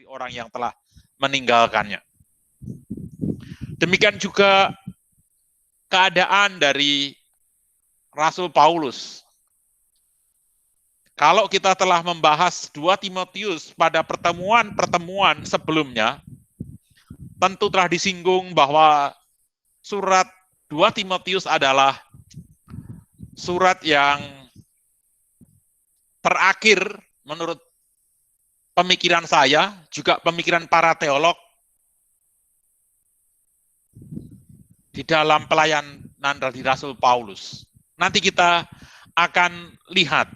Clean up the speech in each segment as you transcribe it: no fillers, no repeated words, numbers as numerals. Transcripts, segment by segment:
dari orang yang telah meninggalkannya. Demikian juga keadaan dari Rasul Paulus. Kalau kita telah membahas 2 Timotius pada pertemuan-pertemuan sebelumnya, tentu telah disinggung bahwa surat 2 Timotius adalah surat yang terakhir menurut pemikiran saya, juga pemikiran para teolog, di dalam pelayanan dari Rasul Paulus. Nanti kita akan lihat.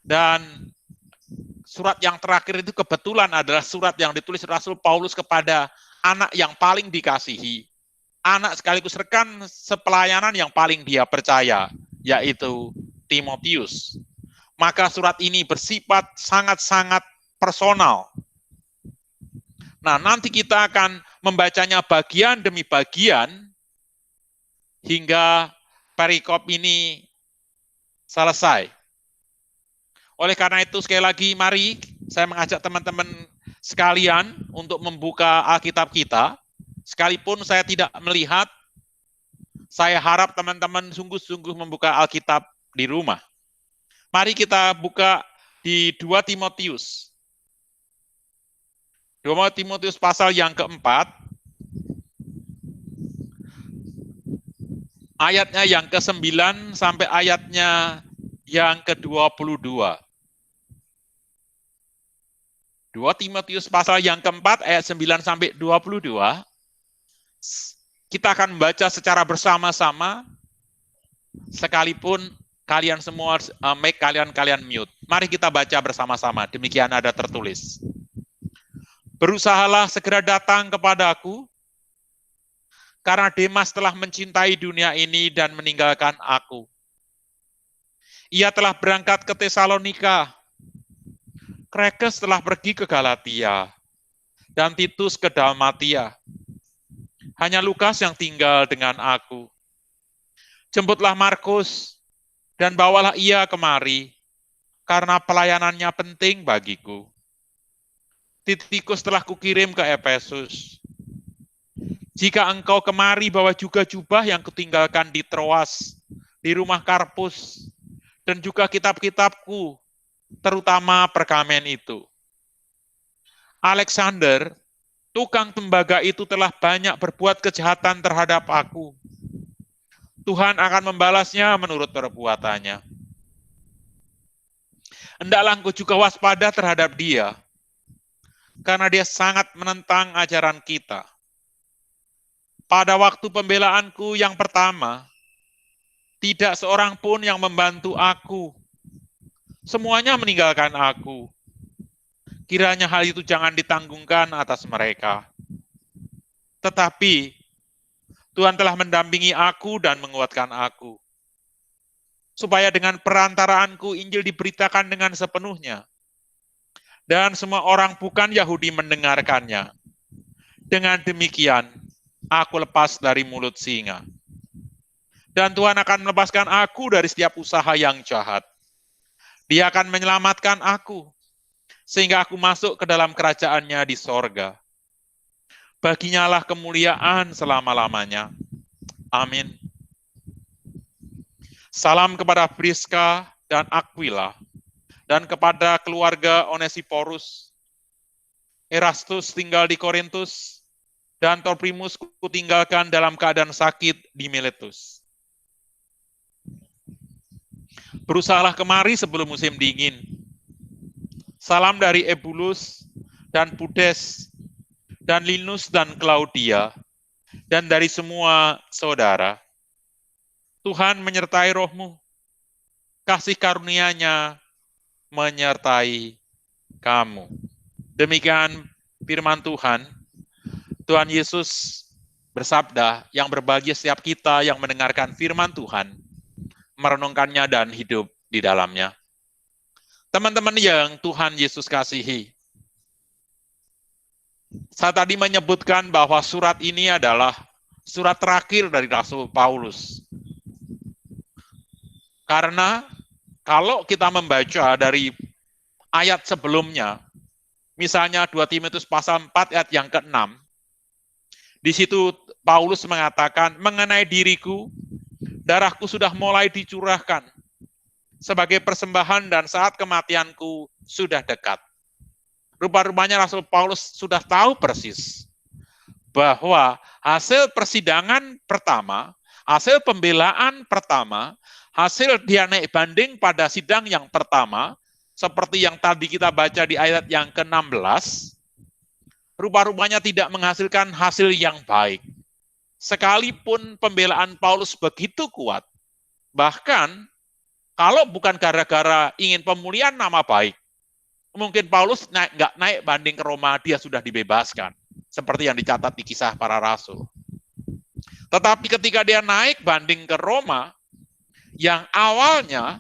Dan surat yang terakhir itu kebetulan adalah surat yang ditulis Rasul Paulus kepada anak yang paling dikasihi. Anak sekaligus rekan sepelayanan yang paling dia percaya, yaitu Timotius. Maka surat ini bersifat sangat-sangat personal. Nah, nanti kita akan membacanya bagian demi bagian hingga perikop ini selesai. Oleh karena itu, sekali lagi, mari saya mengajak teman-teman sekalian untuk membuka Alkitab kita. Sekalipun saya tidak melihat, saya harap teman-teman sungguh-sungguh membuka Alkitab di rumah. Mari kita buka di 2 Timotius. 2 Timotius pasal yang keempat, ayatnya yang ke-9 sampai ayatnya yang ke-22. 2 Timotius pasal yang keempat, ayat 9 sampai 22, kita akan membaca secara bersama-sama, sekalipun kalian semua make kalian mute. Mari kita baca bersama-sama, demikian ada tertulis. Berusahalah segera datang kepadaku, karena Demas telah mencintai dunia ini dan meninggalkan aku. Ia telah berangkat ke Tesalonika, Krekes telah pergi ke Galatia, dan Titus ke Dalmatia. Hanya Lukas yang tinggal dengan aku. Jemputlah Markus, dan bawalah ia kemari, karena pelayanannya penting bagiku. Titikus telah kukirim ke Efesus. Jika engkau kemari, bawa juga jubah yang kutinggalkan di Troas, di rumah Karpus, dan juga kitab-kitabku, terutama perkamen itu. Alexander, tukang tembaga itu telah banyak berbuat kejahatan terhadap aku. Tuhan akan membalasnya menurut perbuatannya. Hendaklah engkau juga waspada terhadap dia, karena dia sangat menentang ajaran kita. Pada waktu pembelaanku yang pertama, tidak seorang pun yang membantu aku. Semuanya meninggalkan aku. Kiranya hal itu jangan ditanggungkan atas mereka. Tetapi Tuhan telah mendampingi aku dan menguatkan aku, supaya dengan perantaraanku Injil diberitakan dengan sepenuhnya, dan semua orang bukan Yahudi mendengarkannya. Dengan demikian, aku lepas dari mulut singa. Dan Tuhan akan melepaskan aku dari setiap usaha yang jahat. Dia akan menyelamatkan aku, sehingga aku masuk ke dalam kerajaan-Nya di sorga. Baginya lah kemuliaan selama-lamanya. Amin. Salam kepada Priska dan Aquila, dan kepada keluarga Onesiporus. Erastus tinggal di Korintus, dan Trofimus kutinggalkan dalam keadaan sakit di Miletus. Berusahalah kemari sebelum musim dingin. Salam dari Ebulus dan Pudes, dan Linus dan Claudia, dan dari semua saudara. Tuhan menyertai rohmu, kasih karunia-Nya menyertai kamu. Demikian firman Tuhan. Tuhan Yesus bersabda, yang berbahagia setiap kita yang mendengarkan firman Tuhan, merenungkannya dan hidup di dalamnya. Teman-teman yang Tuhan Yesus kasihi, saya tadi menyebutkan bahwa surat ini adalah surat terakhir dari Rasul Paulus. Karena kalau kita membaca dari ayat sebelumnya, Misalnya 2 Timotius pasal 4 ayat yang ke-6. Di situ Paulus mengatakan, mengenai diriku, darahku sudah mulai dicurahkan sebagai persembahan dan saat kematianku sudah dekat. Rupa-rupanya Rasul Paulus sudah tahu persis bahwa hasil persidangan pertama, hasil pembelaan pertama, hasil dia naik banding pada sidang yang pertama, seperti yang tadi kita baca di ayat yang ke-16, rupa-rupanya tidak menghasilkan hasil yang baik. Sekalipun pembelaan Paulus begitu kuat, bahkan kalau bukan gara-gara ingin pemulihan nama baik, mungkin Paulus nggak naik banding ke Roma, dia sudah dibebaskan. Seperti yang dicatat di Kisah Para Rasul. Tetapi ketika dia naik banding ke Roma, yang awalnya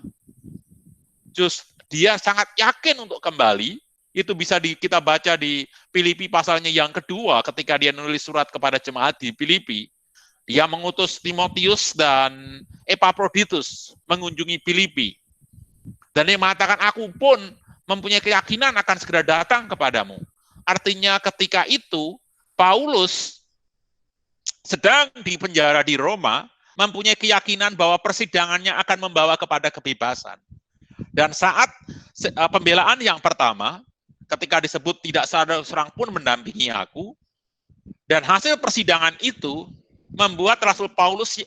dia sangat yakin untuk kembali, itu bisa kita baca di Filipi pasalnya yang kedua, ketika dia menulis surat kepada jemaat di Filipi. Dia mengutus Timotius dan Epaphroditus mengunjungi Filipi. Dan dia mengatakan, aku pun mempunyai keyakinan akan segera datang kepadamu. Artinya ketika itu, Paulus sedang di penjara di Roma, mempunyai keyakinan bahwa persidangannya akan membawa kepada kebebasan. Dan saat pembelaan yang pertama, ketika disebut tidak seorang pun mendampingi aku, dan hasil persidangan itu membuat Rasul Paulus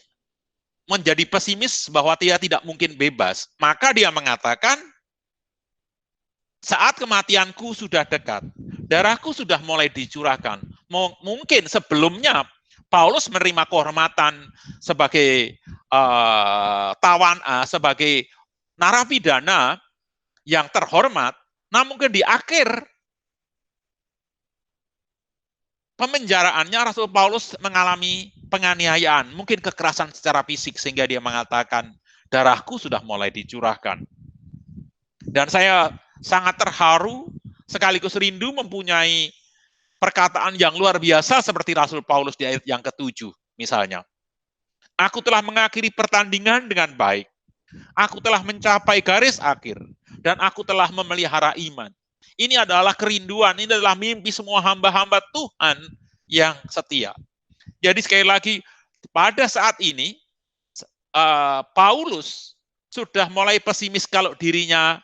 menjadi pesimis bahwa dia tidak mungkin bebas. Maka dia mengatakan, saat kematianku sudah dekat, darahku sudah mulai dicurahkan. Mungkin sebelumnya Paulus menerima kehormatan sebagai sebagai narapidana yang terhormat, namun mungkin di akhir pemenjaraannya Rasul Paulus mengalami penganiayaan, mungkin kekerasan secara fisik, sehingga dia mengatakan, darahku sudah mulai dicurahkan. Dan saya sangat terharu, sekaligus rindu mempunyai perkataan yang luar biasa seperti Rasul Paulus di ayat yang ke-7, misalnya. Aku telah mengakhiri pertandingan dengan baik. Aku telah mencapai garis akhir, dan aku telah memelihara iman. Ini adalah kerinduan, ini adalah mimpi semua hamba-hamba Tuhan yang setia. Jadi sekali lagi, pada saat ini, Paulus sudah mulai pesimis kalau dirinya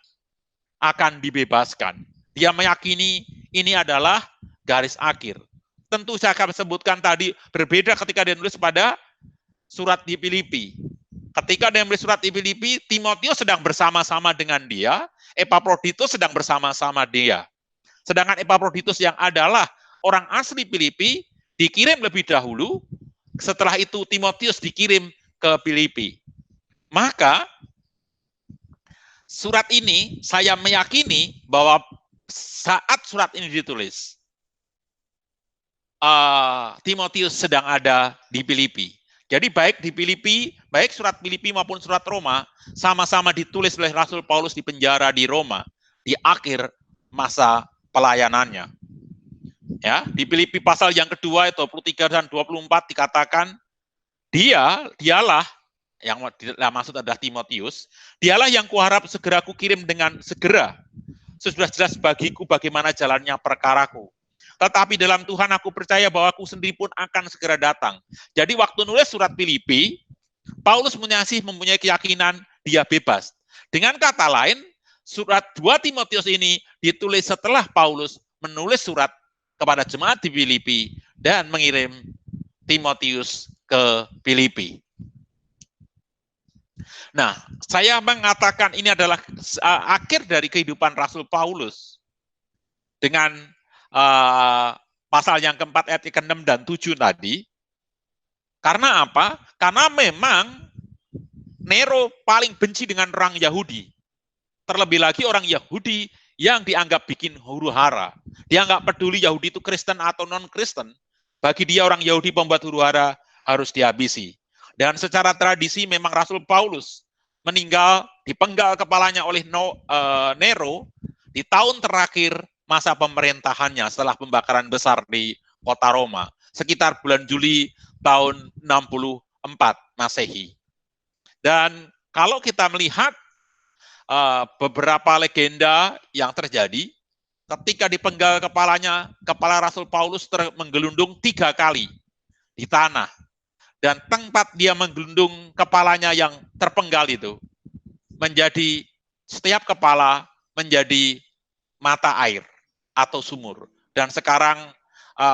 akan dibebaskan. Dia meyakini ini adalah garis akhir. Tentu saya akan sebutkan tadi, berbeda ketika dia nulis pada surat di Filipi. Ketika dia menulis surat di Filipi, Timotius sedang bersama-sama dengan dia, Epaphroditus sedang bersama-sama dia. Sedangkan Epaphroditus yang adalah orang asli Filipi, dikirim lebih dahulu, setelah itu Timotius dikirim ke Filipi. Maka, surat ini saya meyakini bahwa saat surat ini ditulis, Timotius sedang ada di Filipi. Jadi baik di Filipi, baik surat Filipi maupun surat Roma, sama-sama ditulis oleh Rasul Paulus di penjara di Roma, di akhir masa pelayanannya. Ya, di Filipi pasal yang kedua, 23 dan 24 dikatakan, dialah, yang maksud adalah Timotius, dialah yang kuharap segera kukirim dengan segera. Sudah jelas bagiku bagaimana jalannya perkaraku. Tetapi dalam Tuhan aku percaya bahwa aku sendiri pun akan segera datang. Jadi waktu nulis surat Filipi, Paulus mempunyai keyakinan dia bebas. Dengan kata lain, surat 2 Timotius ini ditulis setelah Paulus menulis surat kepada jemaat di Filipi dan mengirim Timotius ke Filipi. Nah, saya mengatakan ini adalah akhir dari kehidupan Rasul Paulus dengan pasal yang keempat ayat ke-6 dan 7 tadi. Karena apa? Karena memang Nero paling benci dengan orang Yahudi. Terlebih lagi orang Yahudi yang dianggap bikin huru-hara. Dia nggak peduli Yahudi itu Kristen atau non-Kristen. Bagi dia orang Yahudi pembuat huru-hara harus dihabisi. Dan secara tradisi memang Rasul Paulus meninggal, dipenggal kepalanya oleh Nero di tahun terakhir masa pemerintahannya setelah pembakaran besar di kota Roma. Sekitar bulan Juli tahun 64 Masehi. Dan kalau kita melihat beberapa legenda yang terjadi, ketika dipenggal kepalanya, kepala Rasul Paulus menggelundung 3 kali di tanah. Dan tempat dia menggelundung kepalanya yang terpenggal itu, menjadi setiap kepala menjadi mata air atau sumur. Dan sekarang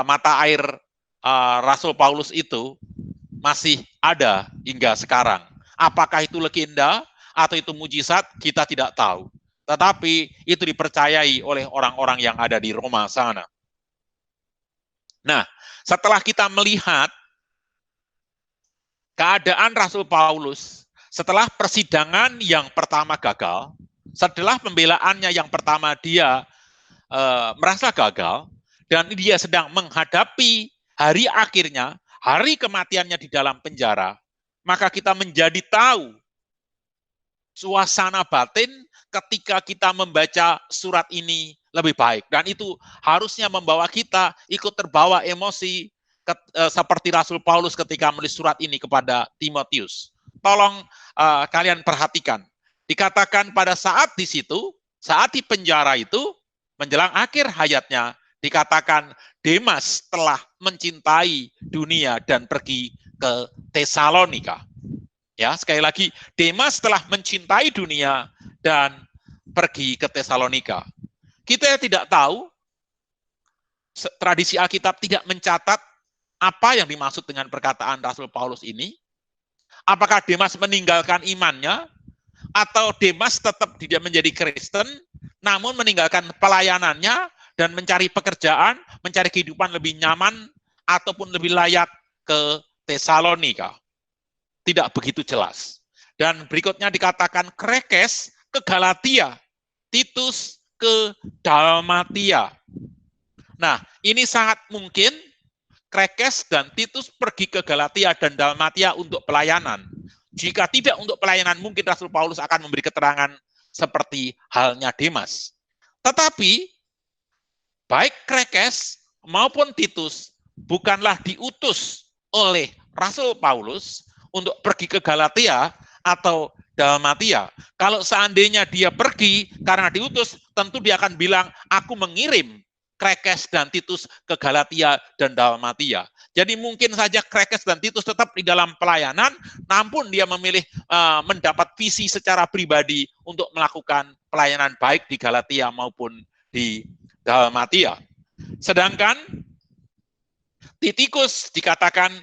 mata air Rasul Paulus itu masih ada hingga sekarang. Apakah itu legenda atau itu mujizat, kita tidak tahu. Tetapi itu dipercayai oleh orang-orang yang ada di Roma sana. Nah, setelah kita melihat keadaan Rasul Paulus, setelah persidangan yang pertama gagal, setelah pembelaannya yang pertama dia merasa gagal, dan dia sedang menghadapi hari akhirnya, hari kematiannya di dalam penjara, maka kita menjadi tahu suasana batin ketika kita membaca surat ini lebih baik. Dan itu harusnya membawa kita ikut terbawa emosi seperti Rasul Paulus ketika menulis surat ini kepada Timotius. Tolong kalian perhatikan. Dikatakan pada saat di situ, saat di penjara itu, menjelang akhir hayatnya, dikatakan Demas telah mencintai dunia dan pergi ke Tesalonika. Ya, sekali lagi, Demas telah mencintai dunia dan pergi ke Tesalonika. Kita tidak tahu, tradisi Alkitab tidak mencatat apa yang dimaksud dengan perkataan Rasul Paulus ini. Apakah Demas meninggalkan imannya, atau Demas tetap tidak menjadi Kristen, namun meninggalkan pelayanannya dan mencari pekerjaan, mencari kehidupan lebih nyaman, ataupun lebih layak ke Tesalonika. Tidak begitu jelas. Dan berikutnya dikatakan Krekes ke Galatia, Titus ke Dalmatia. Nah, ini sangat mungkin Krekes dan Titus pergi ke Galatia dan Dalmatia untuk pelayanan. Jika tidak untuk pelayanan, mungkin Rasul Paulus akan memberi keterangan seperti halnya Demas. Tetapi, baik Krekes maupun Titus bukanlah diutus oleh Rasul Paulus untuk pergi ke Galatia atau Dalmatia. Kalau seandainya dia pergi karena diutus, tentu dia akan bilang, aku mengirim Krekes dan Titus ke Galatia dan Dalmatia. Jadi mungkin saja Krekes dan Titus tetap di dalam pelayanan, namun dia memilih mendapat visi secara pribadi untuk melakukan pelayanan baik di Galatia maupun di Dalmatia. Sedangkan Titikus dikatakan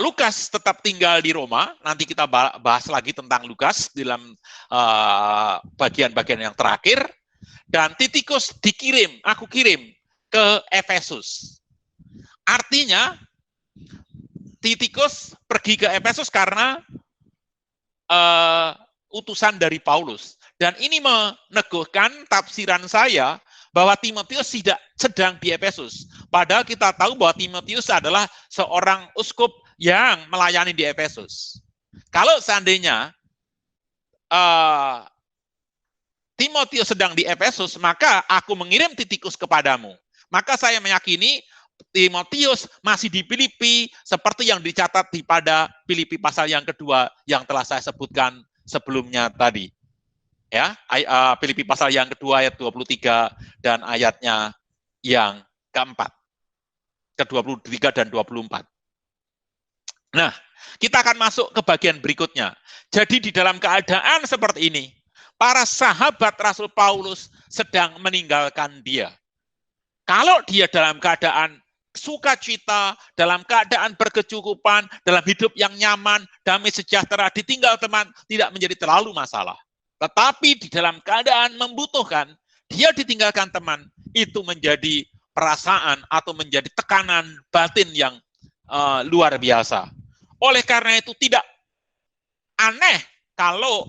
Lukas tetap tinggal di Roma. Nanti kita bahas lagi tentang Lukas dalam bagian-bagian yang terakhir. Dan Titikus dikirim, aku kirim ke Efesus. Artinya, Titikus pergi ke Efesus karena utusan dari Paulus. Dan ini meneguhkan tafsiran saya bahwa Timotius tidak sedang di Efesus. Padahal kita tahu bahwa Timotius adalah seorang uskup yang melayani di Efesus. Kalau seandainya Timotius sedang di Efesus, maka aku mengirim Titikus kepadamu. Maka saya meyakini Timotius masih di Filipi seperti yang dicatat di pada Filipi pasal yang kedua yang telah saya sebutkan sebelumnya tadi. Ya, Filipi pasal yang kedua ayat 23 dan ayatnya yang keempat. Ke-23 dan 24. Nah, kita akan masuk ke bagian berikutnya. Jadi di dalam keadaan seperti ini, para sahabat Rasul Paulus sedang meninggalkan dia. Kalau dia dalam keadaan sukacita, dalam keadaan berkecukupan, dalam hidup yang nyaman, damai sejahtera, ditinggal teman, tidak menjadi terlalu masalah. Tetapi di dalam keadaan membutuhkan, dia ditinggalkan teman, itu menjadi perasaan atau menjadi tekanan batin yang luar biasa. Oleh karena itu tidak aneh kalau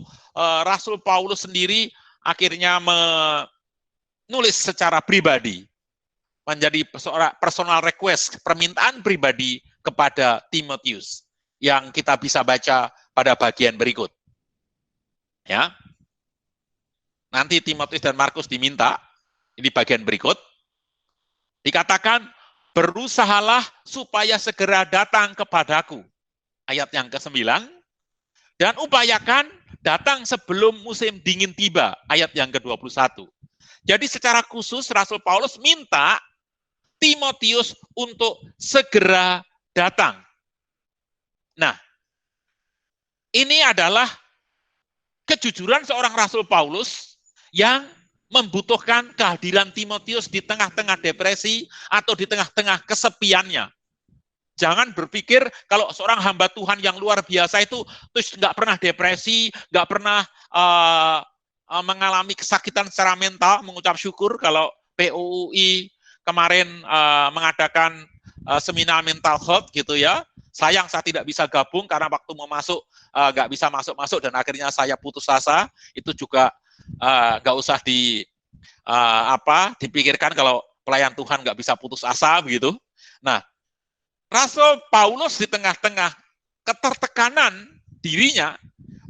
Rasul Paulus sendiri akhirnya menulis secara pribadi, menjadi personal request, permintaan pribadi kepada Timotius yang kita bisa baca pada bagian berikut. Ya. Nanti Timotius dan Markus diminta, ini bagian berikut. Dikatakan, berusahalah supaya segera datang kepadaku. Ayat yang ke-9. Dan upayakan datang sebelum musim dingin tiba. Ayat yang ke-21. Jadi secara khusus Rasul Paulus minta Timotius untuk segera datang. Nah, ini adalah kejujuran seorang Rasul Paulus yang membutuhkan kehadiran Timotius di tengah-tengah depresi atau di tengah-tengah kesepiannya. Jangan berpikir kalau seorang hamba Tuhan yang luar biasa itu terus nggak pernah depresi, nggak pernah mengalami kesakitan secara mental. Mengucap syukur kalau PUI kemarin mengadakan seminar mental health gitu ya. Sayang saya tidak bisa gabung karena waktu mau masuk nggak bisa masuk dan akhirnya saya putus asa. Itu juga nggak usah dipikirkan kalau pelayan Tuhan nggak bisa putus asa begitu. Nah, Rasul Paulus di tengah-tengah ketertekanan dirinya,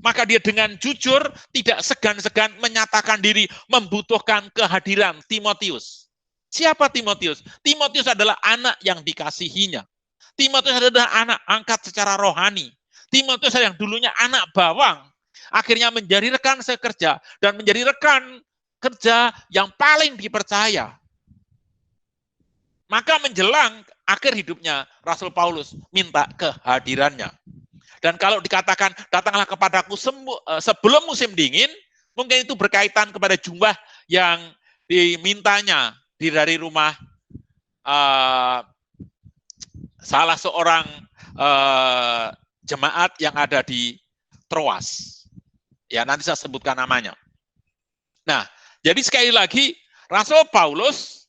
maka dia dengan jujur tidak segan-segan menyatakan diri membutuhkan kehadiran Timotius. Siapa Timotius? Timotius adalah anak yang dikasihinya. Timotius adalah anak angkat secara rohani. Timotius yang dulunya anak bawang, akhirnya menjadi rekan sekerja dan menjadi rekan kerja yang paling dipercaya. Maka menjelang akhir hidupnya, Rasul Paulus minta kehadirannya. Dan kalau dikatakan, datanglah kepadaku sebelum musim dingin, mungkin itu berkaitan kepada jumlah yang dimintanya dari rumah salah seorang jemaat yang ada di Troas. Ya, nanti saya sebutkan namanya. Nah, jadi sekali lagi, Rasul Paulus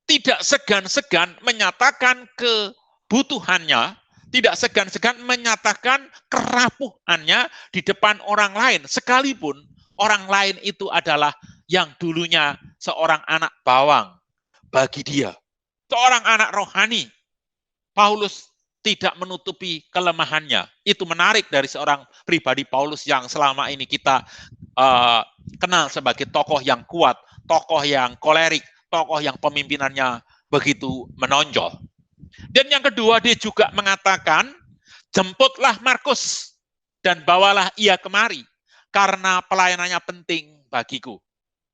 tidak segan-segan menyatakan kebutuhannya, tidak segan-segan menyatakan kerapuhannya di depan orang lain, sekalipun orang lain itu adalah yang dulunya seorang anak bawang bagi dia. Seorang anak rohani, Paulus tidak menutupi kelemahannya. Itu menarik dari seorang pribadi Paulus yang selama ini kita kenal sebagai tokoh yang kuat, tokoh yang kolerik, tokoh yang pemimpinannya begitu menonjol. Dan yang kedua, dia juga mengatakan, jemputlah Markus dan bawalah ia kemari, karena pelayanannya penting bagiku.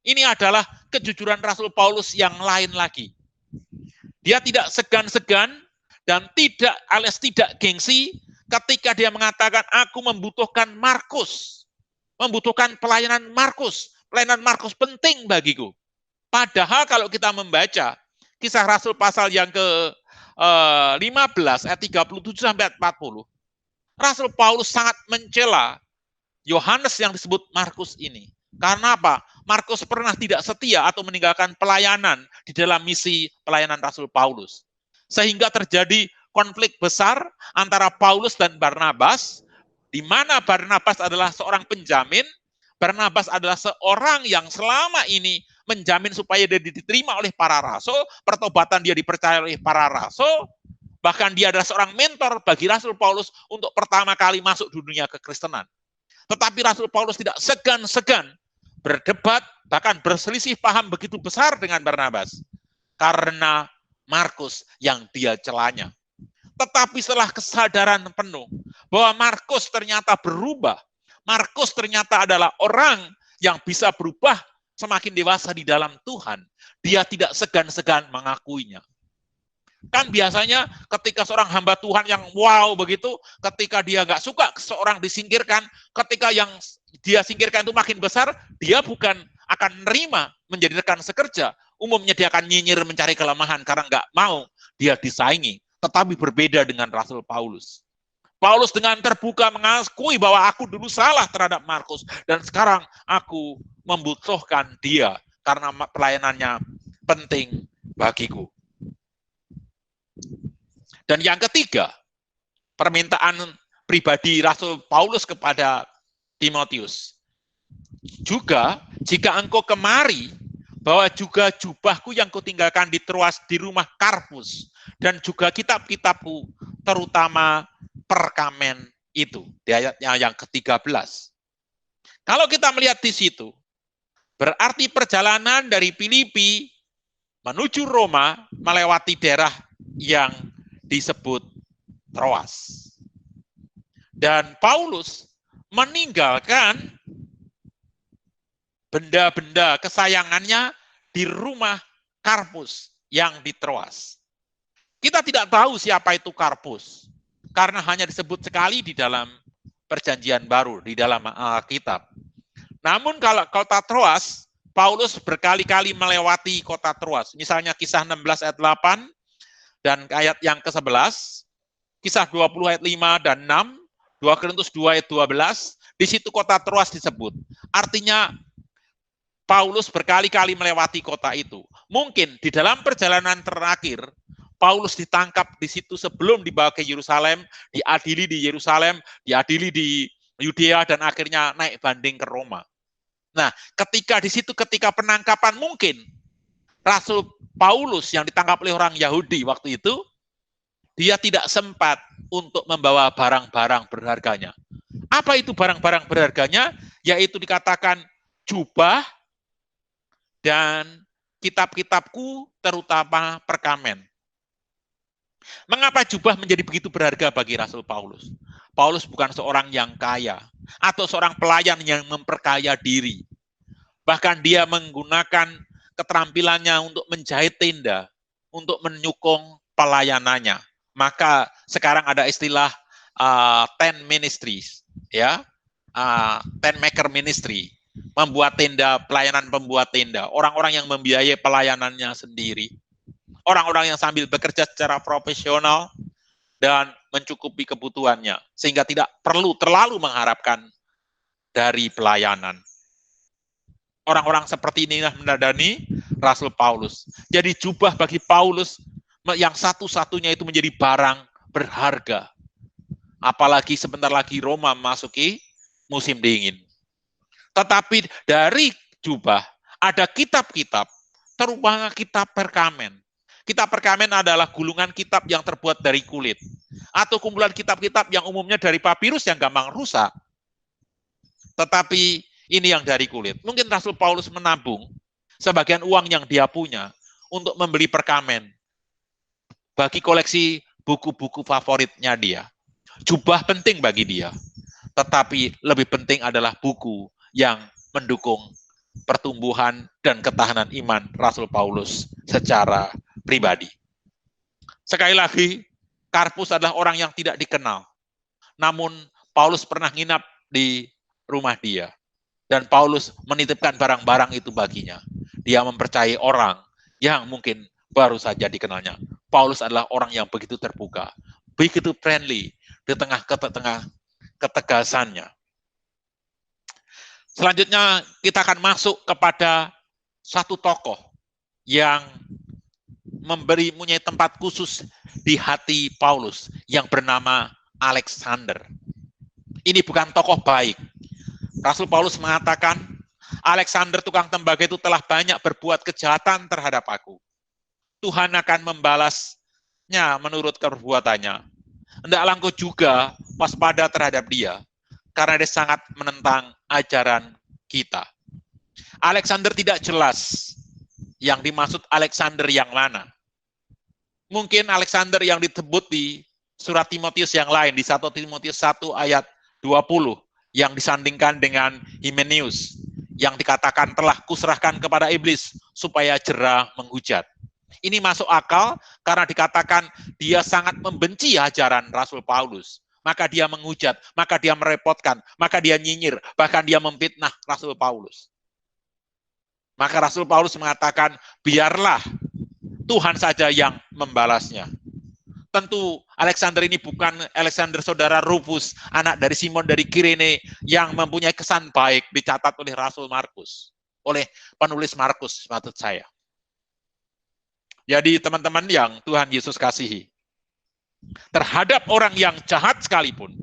Ini adalah kejujuran Rasul Paulus yang lain lagi. Dia tidak segan-segan dan tidak gengsi ketika dia mengatakan, aku membutuhkan Markus, membutuhkan pelayanan Markus penting bagiku. Padahal kalau kita membaca Kisah Rasul pasal yang ke-15 ayat 37 sampai 40, Rasul Paulus sangat mencela Yohanes yang disebut Markus ini. Karena apa? Markus pernah tidak setia atau meninggalkan pelayanan di dalam misi pelayanan Rasul Paulus. Sehingga terjadi konflik besar antara Paulus dan Barnabas, di mana Barnabas adalah seorang penjamin, Barnabas adalah seorang yang selama ini menjamin supaya dia diterima oleh para rasul, pertobatan dia dipercaya oleh para rasul, bahkan dia adalah seorang mentor bagi Rasul Paulus untuk pertama kali masuk di dunia kekristenan. Tetapi Rasul Paulus tidak segan-segan berdebat, bahkan berselisih paham begitu besar dengan Barnabas, karena Markus yang dia celanya. Tetapi setelah kesadaran penuh bahwa Markus ternyata berubah, Markus ternyata adalah orang yang bisa berubah semakin dewasa di dalam Tuhan, dia tidak segan-segan mengakuinya. Kan biasanya ketika seorang hamba Tuhan yang wow begitu, ketika dia nggak suka seorang disingkirkan, ketika yang dia singkirkan itu makin besar, dia bukan akan menerima menjadi rekan sekerja. Umumnya dia akan nyinyir mencari kelemahan karena nggak mau dia disaingi. Tetapi berbeda dengan Rasul Paulus. Paulus dengan terbuka mengakui bahwa aku dulu salah terhadap Markus dan sekarang aku membutuhkan dia karena pelayanannya penting bagiku. Dan yang ketiga, permintaan pribadi Rasul Paulus kepada Timotius. Juga jika engkau kemari, bahwa juga jubahku yang kutinggalkan di Troas di rumah Karpus dan juga kitab-kitabku, terutama perkamen itu, di ayatnya yang ke-13. Kalau kita melihat di situ, berarti perjalanan dari Filipi menuju Roma melewati daerah yang disebut Troas. Dan Paulus meninggalkan benda-benda kesayangannya di rumah Karpus yang di Troas. Kita tidak tahu siapa itu Karpus, karena hanya disebut sekali di dalam Perjanjian Baru, di dalam Alkitab. Namun kalau kota Troas, Paulus berkali-kali melewati kota Troas. Misalnya kisah 16 ayat 8 dan ayat yang ke-11, kisah 20 ayat 5 dan 6, 2 Korintus 2 ayat 12, di situ kota Troas disebut. Artinya Paulus berkali-kali melewati kota itu. Mungkin di dalam perjalanan terakhir, Paulus ditangkap di situ sebelum dibawa ke Yerusalem, diadili di Yerusalem, diadili di Yudea, dan akhirnya naik banding ke Roma. Nah, ketika di situ, ketika penangkapan, mungkin Rasul Paulus yang ditangkap oleh orang Yahudi waktu itu, dia tidak sempat untuk membawa barang-barang berharganya. Apa itu barang-barang berharganya? Yaitu dikatakan jubah dan kitab-kitabku, terutama perkamen. Mengapa jubah menjadi begitu berharga bagi Rasul Paulus? Paulus bukan seorang yang kaya atau seorang pelayan yang memperkaya diri. Bahkan dia menggunakan keterampilannya untuk menjahit tenda, untuk menyukung pelayanannya. Maka sekarang ada istilah tent ministries, ya, tent maker ministry, membuat tenda, pelayanan pembuat tenda, orang-orang yang membiayai pelayanannya sendiri, orang-orang yang sambil bekerja secara profesional dan mencukupi kebutuhannya, sehingga tidak perlu terlalu mengharapkan dari pelayanan. Orang-orang seperti inilah menandani Rasul Paulus. Jadi jubah bagi Paulus yang satu-satunya itu menjadi barang berharga. Apalagi sebentar lagi Roma memasuki musim dingin. Tetapi dari jubah ada kitab-kitab, terutama kitab perkamen. Kitab perkamen adalah gulungan kitab yang terbuat dari kulit, atau kumpulan kitab-kitab yang umumnya dari papirus yang gampang rusak. Tetapi ini yang dari kulit. Mungkin Rasul Paulus menabung sebagian uang yang dia punya untuk membeli perkamen bagi koleksi buku-buku favoritnya dia. Jubah penting bagi dia, tetapi lebih penting adalah buku yang mendukung pertumbuhan dan ketahanan iman Rasul Paulus secara pribadi. Sekali lagi, Karpus adalah orang yang tidak dikenal. Namun Paulus pernah nginap di rumah dia. Dan Paulus menitipkan barang-barang itu baginya. Dia mempercayai orang yang mungkin baru saja dikenalnya. Paulus adalah orang yang begitu terbuka, begitu friendly di tengah ketegasannya. Selanjutnya kita akan masuk kepada satu tokoh yang mempunyai tempat khusus di hati Paulus yang bernama Alexander. Ini bukan tokoh baik. Rasul Paulus mengatakan, Alexander tukang tembaga itu telah banyak berbuat kejahatan terhadap aku. Tuhan akan membalasnya menurut perbuatannya. Hendaklah engkau juga waspada terhadap dia, karena dia sangat menentang ajaran kita. Alexander tidak jelas yang dimaksud Alexander yang mana. Mungkin Alexander yang disebut di surat Timotius yang lain, di 1 Timotius 1 ayat 20, yang disandingkan dengan Hymenaeus, yang dikatakan telah kuserahkan kepada iblis supaya jera menghujat. Ini masuk akal karena dikatakan dia sangat membenci ajaran Rasul Paulus. Maka dia menghujat, maka dia merepotkan, maka dia nyinyir, bahkan dia memfitnah Rasul Paulus. Maka Rasul Paulus mengatakan, biarlah Tuhan saja yang membalasnya. Tentu Alexander ini bukan Alexander saudara Rufus, anak dari Simon dari Kirene, yang mempunyai kesan baik dicatat oleh Rasul Markus, oleh penulis Markus maksud saya. Jadi teman-teman yang Tuhan Yesus kasihi, terhadap orang yang jahat sekalipun,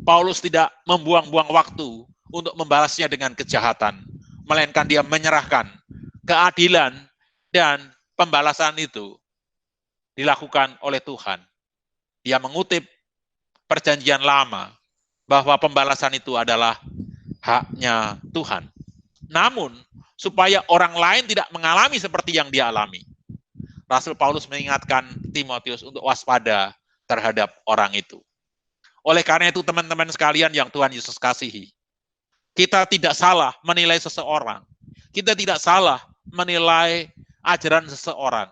Paulus tidak membuang-buang waktu untuk membalasnya dengan kejahatan, melainkan dia menyerahkan keadilan dan pembalasan itu dilakukan oleh Tuhan. Dia mengutip perjanjian lama bahwa pembalasan itu adalah haknya Tuhan. Namun, supaya orang lain tidak mengalami seperti yang dia alami, Rasul Paulus mengingatkan Timotius untuk waspada terhadap orang itu. Oleh karena itu, teman-teman sekalian yang Tuhan Yesus kasihi, Kita tidak salah menilai seseorang. Kita tidak salah menilai ajaran seseorang.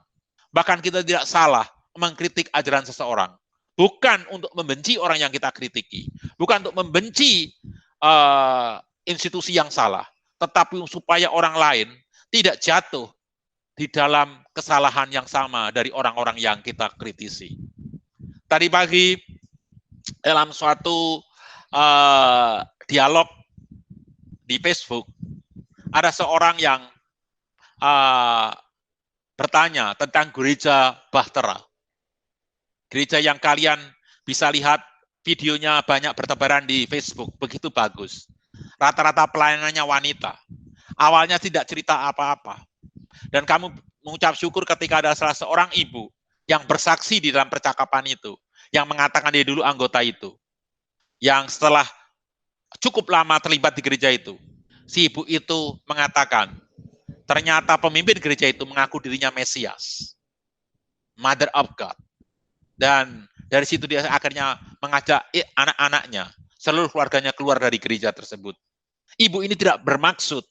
Bahkan kita tidak salah mengkritik ajaran seseorang. Bukan untuk membenci orang yang kita kritiki. Bukan untuk membenci institusi yang salah. Tetapi supaya orang lain tidak jatuh di dalam kesalahan yang sama dari orang-orang yang kita kritisi. Tadi pagi dalam suatu dialog di Facebook, ada seorang yang bertanya tentang gereja Bahtera. Gereja yang kalian bisa lihat videonya banyak bertebaran di Facebook, begitu bagus. Rata-rata pelayanannya wanita. Awalnya tidak cerita apa-apa. Dan kamu mengucap syukur ketika ada salah seorang ibu yang bersaksi di dalam percakapan itu, yang mengatakan dia dulu anggota itu, yang setelah cukup lama terlibat di gereja itu, si ibu itu mengatakan, ternyata pemimpin gereja itu mengaku dirinya Mesias, Mother of God. Dan dari situ dia akhirnya mengajak anak-anaknya, seluruh keluarganya keluar dari gereja tersebut. Ibu ini tidak bermaksud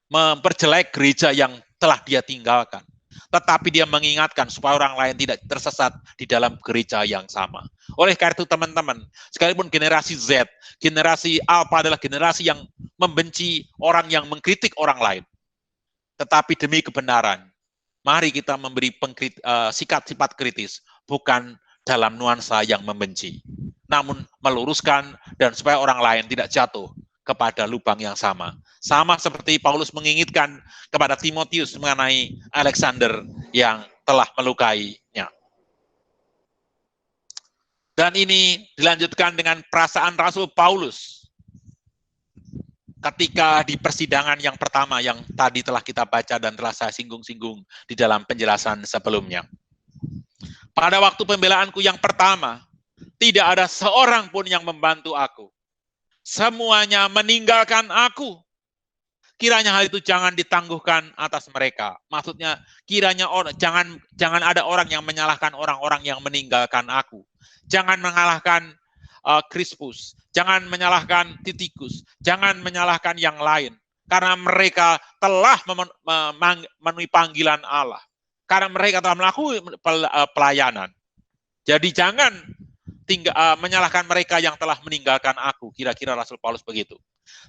memperjelek gereja yang telah dia tinggalkan, tetapi dia mengingatkan supaya orang lain tidak tersesat di dalam gereja yang sama. Oleh karena itu teman-teman, sekalipun generasi Z, generasi Alpha adalah generasi yang membenci orang yang mengkritik orang lain, tetapi demi kebenaran, mari kita memberi sifat kritis, bukan dalam nuansa yang membenci, namun meluruskan dan supaya orang lain tidak jatuh kepada lubang yang sama. Sama seperti Paulus mengingatkan kepada Timotius mengenai Alexander yang telah melukainya. Dan ini dilanjutkan dengan perasaan Rasul Paulus ketika di persidangan yang pertama yang tadi telah kita baca dan telah saya singgung-singgung di dalam penjelasan sebelumnya. Pada waktu pembelaanku yang pertama, tidak ada seorang pun yang membantu aku. Semuanya meninggalkan aku. Kiranya hal itu jangan ditangguhkan atas mereka. Maksudnya kiranya jangan ada orang yang menyalahkan orang-orang yang meninggalkan aku. Jangan menyalahkan Krispus, jangan menyalahkan Titikus, jangan menyalahkan yang lain. Karena mereka telah memenuhi panggilan Allah. Karena mereka telah melakukan pelayanan. Jadi jangan menyalahkan mereka yang telah meninggalkan aku. Kira-kira Rasul Paulus begitu.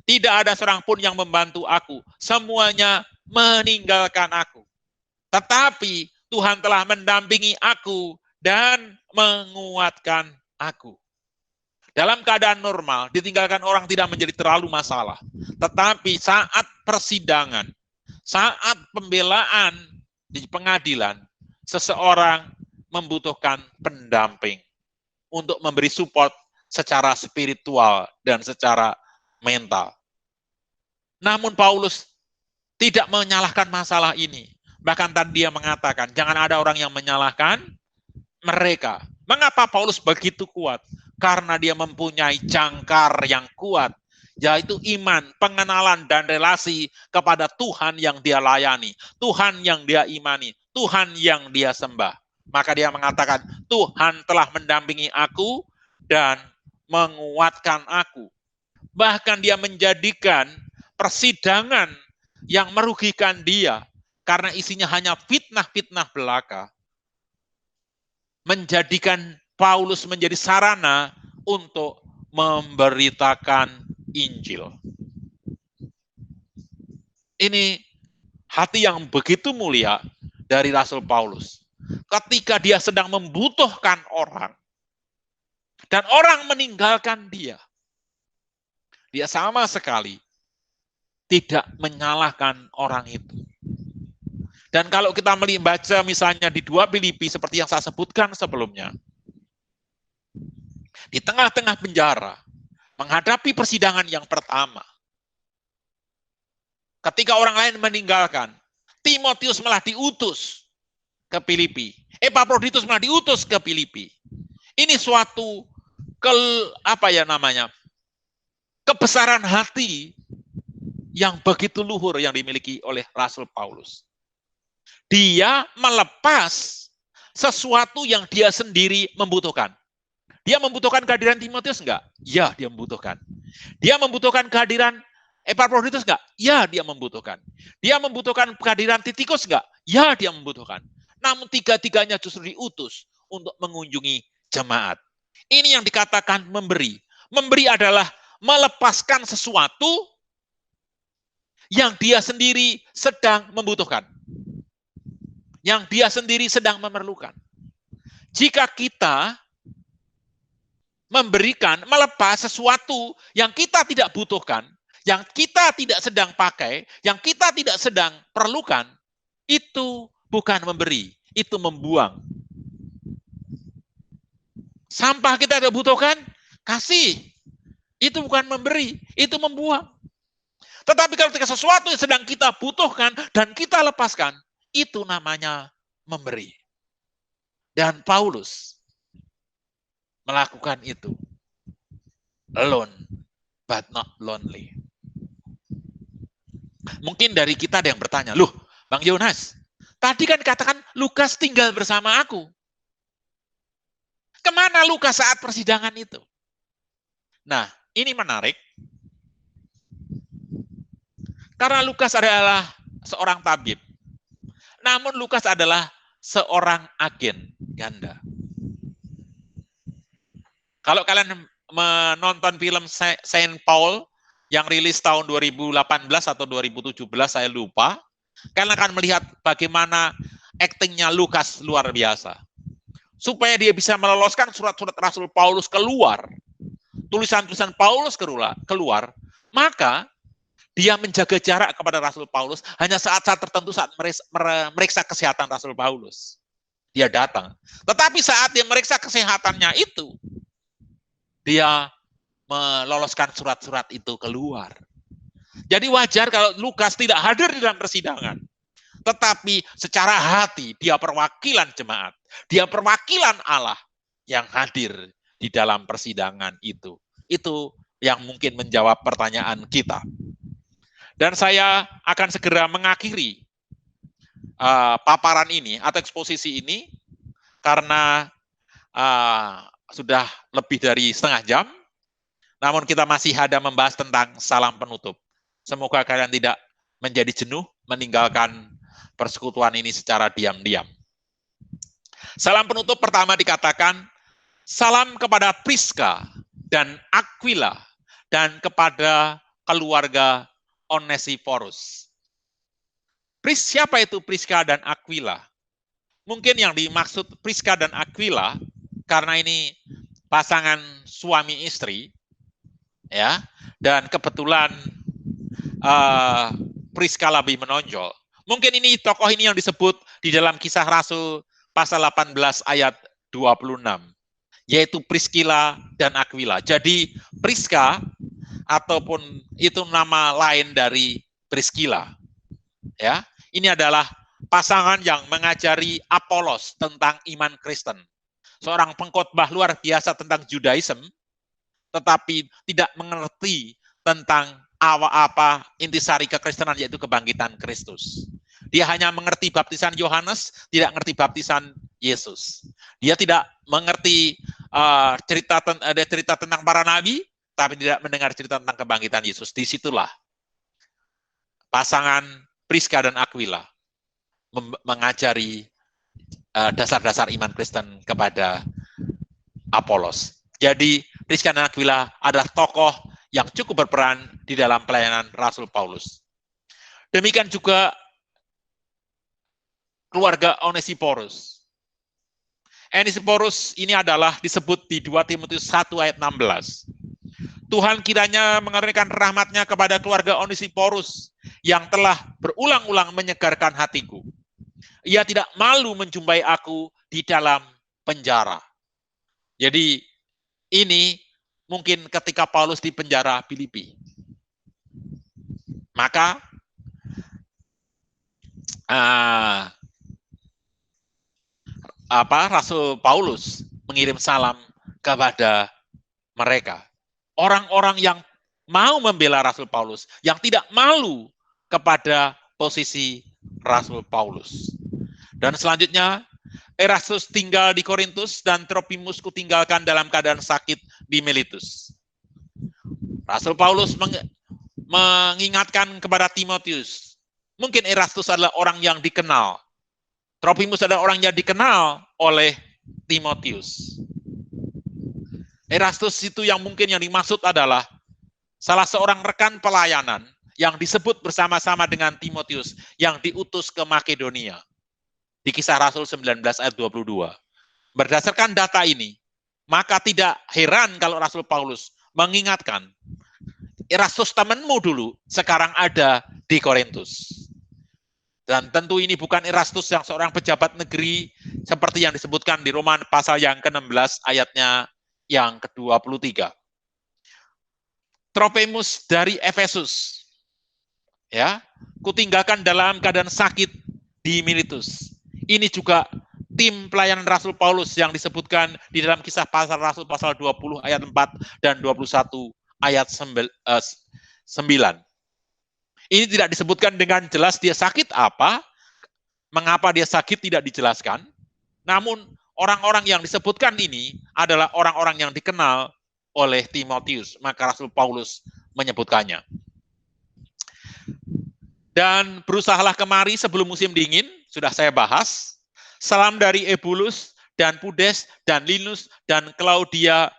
Tidak ada seorang pun yang membantu aku. Semuanya meninggalkan aku. Tetapi Tuhan telah mendampingi aku dan menguatkan aku. Dalam keadaan normal, ditinggalkan orang tidak menjadi terlalu masalah. Tetapi saat persidangan, saat pembelaan di pengadilan, seseorang membutuhkan pendamping untuk memberi support secara spiritual dan secara mental. Namun Paulus tidak menyalahkan masalah ini. Bahkan tadi dia mengatakan, jangan ada orang yang menyalahkan mereka. Mengapa Paulus begitu kuat? Karena dia mempunyai jangkar yang kuat, yaitu iman, pengenalan, dan relasi kepada Tuhan yang dia layani, Tuhan yang dia imani, Tuhan yang dia sembah. Maka dia mengatakan, Tuhan telah mendampingi aku dan menguatkan aku. Bahkan dia menjadikan persidangan yang merugikan dia, karena isinya hanya fitnah-fitnah belaka, menjadikan Paulus menjadi sarana untuk memberitakan Injil. Ini hati yang begitu mulia dari Rasul Paulus. Ketika dia sedang membutuhkan orang, dan orang meninggalkan dia, dia sama sekali tidak menyalahkan orang itu. Dan kalau kita baca misalnya di 2 Filipi seperti yang saya sebutkan sebelumnya, di tengah-tengah penjara, menghadapi persidangan yang pertama, ketika orang lain meninggalkan, Timotius malah diutus ke Filipi. Epafroditus malah diutus ke Filipi. Ini suatu kebesaran hati yang begitu luhur yang dimiliki oleh Rasul Paulus. Dia melepas sesuatu yang dia sendiri membutuhkan. Dia membutuhkan kehadiran Timotius enggak? Ya, dia membutuhkan. Dia membutuhkan kehadiran Epaphroditus enggak? Ya, dia membutuhkan. Dia membutuhkan kehadiran Titikus enggak? Ya, dia membutuhkan. Namun tiga-tiganya justru diutus untuk mengunjungi jemaat. Ini yang dikatakan memberi. Memberi adalah melepaskan sesuatu yang dia sendiri sedang membutuhkan. Yang dia sendiri sedang memerlukan. Jika kita memberikan, melepas sesuatu yang kita tidak butuhkan, yang kita tidak sedang pakai, yang kita tidak sedang perlukan, itu bukan memberi, itu membuang. Sampah kita tidak butuhkan, kasih. Itu bukan memberi, itu membuang. Tetapi kalau ketika sesuatu yang sedang kita butuhkan dan kita lepaskan, itu namanya memberi. Dan Paulus melakukan itu. Alone, but not lonely. Mungkin dari kita ada yang bertanya, loh Bang Yonas, tadi kan katakan Lukas tinggal bersama aku. Kemana Lukas saat persidangan itu? Nah, ini menarik. Karena Lukas adalah seorang tabib. Namun Lukas adalah seorang agen ganda. Kalau kalian menonton film Saint Paul yang rilis tahun 2018 atau 2017, saya lupa, kalian akan melihat bagaimana aktingnya Lukas luar biasa. Supaya dia bisa meloloskan surat-surat Rasul Paulus keluar, tulisan-tulisan Paulus keluar, maka dia menjaga jarak kepada Rasul Paulus hanya saat-saat tertentu saat meriksa kesehatan Rasul Paulus. Dia datang. Tetapi saat dia meriksa kesehatannya itu, dia meloloskan surat-surat itu keluar. Jadi wajar kalau Lukas tidak hadir di dalam persidangan. Tetapi secara hati dia perwakilan jemaat. Dia perwakilan Allah yang hadir di dalam persidangan itu. Itu yang mungkin menjawab pertanyaan kita. Dan saya akan segera mengakhiri paparan ini atau eksposisi ini karena sudah lebih dari setengah jam. Namun kita masih ada membahas tentang salam penutup. Semoga kalian tidak menjadi jenuh meninggalkan persekutuan ini secara diam-diam. Salam penutup pertama dikatakan, salam kepada Priska dan Aquila dan kepada keluarga Onesiphorus. Siapa itu Priska dan Aquila? Mungkin yang dimaksud Priska dan Aquila karena ini pasangan suami istri, ya, dan kebetulan Priska lebih menonjol. Mungkin ini tokoh ini yang disebut di dalam Kisah Rasul pasal 18 ayat 26, yaitu Priskila dan Aquila. Jadi Priska ataupun itu nama lain dari Priskila. Ya, ini adalah pasangan yang mengajari Apolos tentang iman Kristen. Seorang pengkhotbah luar biasa tentang Judaism, tetapi tidak mengerti tentang apa intisari kekristenan, yaitu kebangkitan Kristus. Dia hanya mengerti baptisan Yohanes, tidak mengerti baptisan Yesus. Dia tidak mengerti cerita tentang para nabi, tapi tidak mendengar cerita tentang kebangkitan Yesus. Disitulah pasangan Priska dan Aquila mengajari dasar-dasar iman Kristen kepada Apolos. Jadi Priska dan Aquila adalah tokoh yang cukup berperan di dalam pelayanan Rasul Paulus. Demikian juga keluarga Onesiphorus. Onesiphorus ini adalah disebut di 2 Timotius 1 ayat 16. Tuhan kiranya mengaruniakan rahmat-Nya kepada keluarga Onesiphorus yang telah berulang-ulang menyegarkan hatiku. Ia tidak malu menjumpai aku di dalam penjara. Jadi ini mungkin ketika Paulus di penjara Filipi. Maka Rasul Paulus mengirim salam kepada mereka. Orang-orang yang mau membela Rasul Paulus, yang tidak malu kepada posisi Rasul Paulus. Dan selanjutnya, Erastus tinggal di Korintus dan Tropimus kutinggalkan dalam keadaan sakit di Miletus. Rasul Paulus mengingatkan kepada Timotius. Mungkin Erastus adalah orang yang dikenal. Trofimus adalah orang yang dikenal oleh Timotius. Erastus itu yang mungkin yang dimaksud adalah salah seorang rekan pelayanan yang disebut bersama-sama dengan Timotius yang diutus ke Makedonia. Di Kisah Rasul 19 ayat 22. Berdasarkan data ini, maka tidak heran kalau Rasul Paulus mengingatkan, Erastus temanmu dulu, sekarang ada di Korintus. Dan tentu ini bukan Erastus yang seorang pejabat negeri seperti yang disebutkan di Roma pasal yang ke-16 ayatnya yang ke-23. Trofimus dari Efesus, ya, kutinggalkan dalam keadaan sakit di Miletus. Ini juga tim pelayanan Rasul Paulus yang disebutkan di dalam Kisah Pasal Rasul pasal 20 ayat 4 dan 21 ayat 9. Ini tidak disebutkan dengan jelas dia sakit apa, mengapa dia sakit tidak dijelaskan. Namun orang-orang yang disebutkan ini adalah orang-orang yang dikenal oleh Timotius, maka Rasul Paulus menyebutkannya. Dan berusahalah kemari sebelum musim dingin, sudah saya bahas. Salam dari Ebulus dan Pudes dan Linus dan Claudia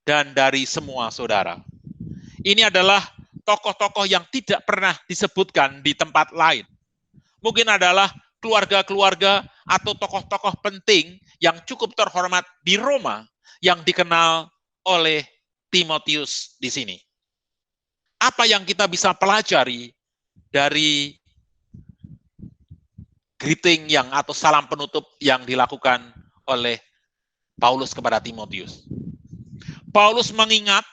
dan dari semua saudara. Ini adalah tokoh-tokoh yang tidak pernah disebutkan di tempat lain. Mungkin adalah keluarga-keluarga atau tokoh-tokoh penting yang cukup terhormat di Roma yang dikenal oleh Timotius di sini. Apa yang kita bisa pelajari dari greeting yang atau salam penutup yang dilakukan oleh Paulus kepada Timotius? Paulus mengingat